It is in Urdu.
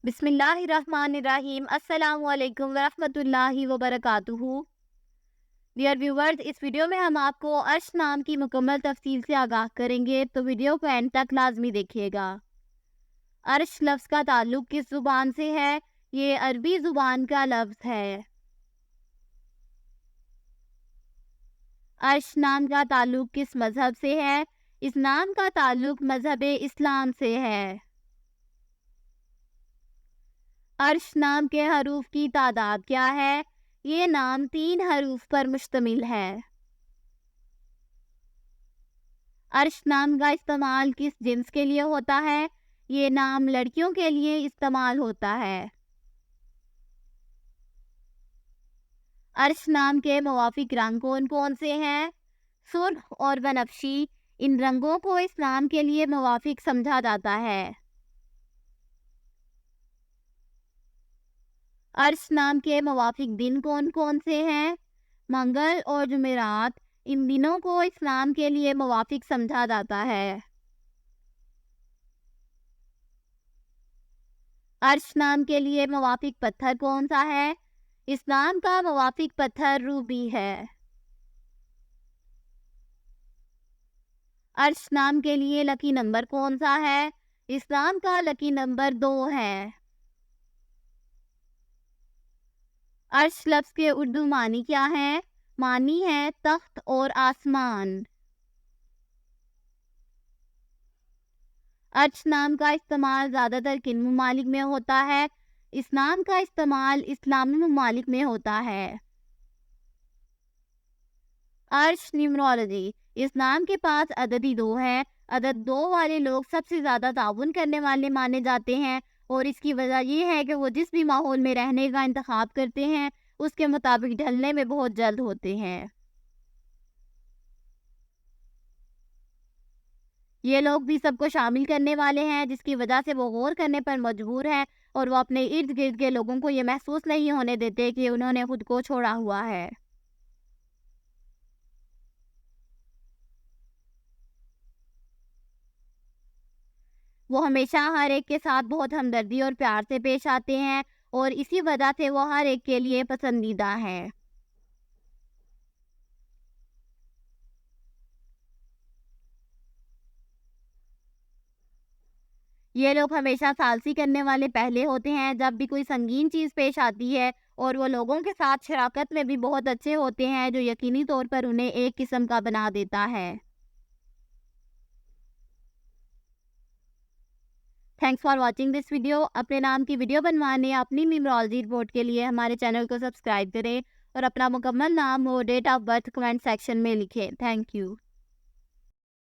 بسم اللہ الرحمن الرحیم۔ السلام علیکم ورحمۃ اللہ وبرکاتہ۔ ڈیئر ویورز، اس ویڈیو میں ہم آپ کو عرش نام کی مکمل تفصیل سے آگاہ کریں گے، تو ویڈیو کو اینڈ تک لازمی دیکھیے گا۔ عرش لفظ کا تعلق کس زبان سے ہے؟ یہ عربی زبان کا لفظ ہے۔ عرش نام کا تعلق کس مذہب سے ہے؟ اس نام کا تعلق مذہب اسلام سے ہے۔ عرش نام کے حروف کی تعداد کیا ہے؟ یہ نام 3 حروف پر مشتمل ہے۔ عرش نام کا استعمال کس جنس کے لیے ہوتا ہے؟ یہ نام لڑکیوں کے لیے استعمال ہوتا ہے۔ عرش نام کے موافق رنگ کون کون سے ہیں؟ سرخ اور بنفشی، ان رنگوں کو اس نام کے لیے موافق سمجھا جاتا ہے۔ عرش نام کے موافق دن کون کون سے ہیں؟ منگل اور جمعرات، ان دنوں کو اس نام کے لیے موافق سمجھا جاتا ہے۔ عرش نام کے لیے موافق پتھر کون سا ہے؟ اس نام کا موافق پتھر روبی ہے۔ عرش نام کے لیے لکی نمبر کون سا ہے؟ اس نام کا لکی نمبر 2 ہے۔ عرش لفظ کے اردو معنی کیا ہیں؟ معنی ہے تخت اور آسمان۔ عرش نام کا استعمال زیادہ تر کن ممالک میں ہوتا ہے؟ اس نام کا استعمال اسلامی ممالک میں ہوتا ہے۔ عرش نیومرولوجی، اس نام کے پاس عددی 2 ہے۔ عدد 2 والے لوگ سب سے زیادہ تعاون کرنے والے مانے جاتے ہیں، اور اس کی وجہ یہ ہے کہ وہ جس بھی ماحول میں رہنے کا انتخاب کرتے ہیں اس کے مطابق ڈھلنے میں بہت جلد ہوتے ہیں۔ یہ لوگ بھی سب کو شامل کرنے والے ہیں، جس کی وجہ سے وہ غور کرنے پر مجبور ہیں، اور وہ اپنے ارد گرد کے لوگوں کو یہ محسوس نہیں ہونے دیتے کہ انہوں نے خود کو چھوڑا ہوا ہے۔ وہ ہمیشہ ہر ایک کے ساتھ بہت ہمدردی اور پیار سے پیش آتے ہیں، اور اسی وجہ سے وہ ہر ایک کے لیے پسندیدہ ہیں۔ یہ لوگ ہمیشہ ثالثی کرنے والے پہلے ہوتے ہیں جب بھی کوئی سنگین چیز پیش آتی ہے، اور وہ لوگوں کے ساتھ شراکت میں بھی بہت اچھے ہوتے ہیں، جو یقینی طور پر انہیں ایک قسم کا بنا دیتا ہے۔ Thanks for watching this video. اپنے نام کی ویڈیو بنوانے اپنی نیومرولوجی رپورٹ کے لیے ہمارے چینل کو سبسکرائب کریں، اور اپنا مکمل نام اور date of birth comment section میں لکھیں۔ Thank you.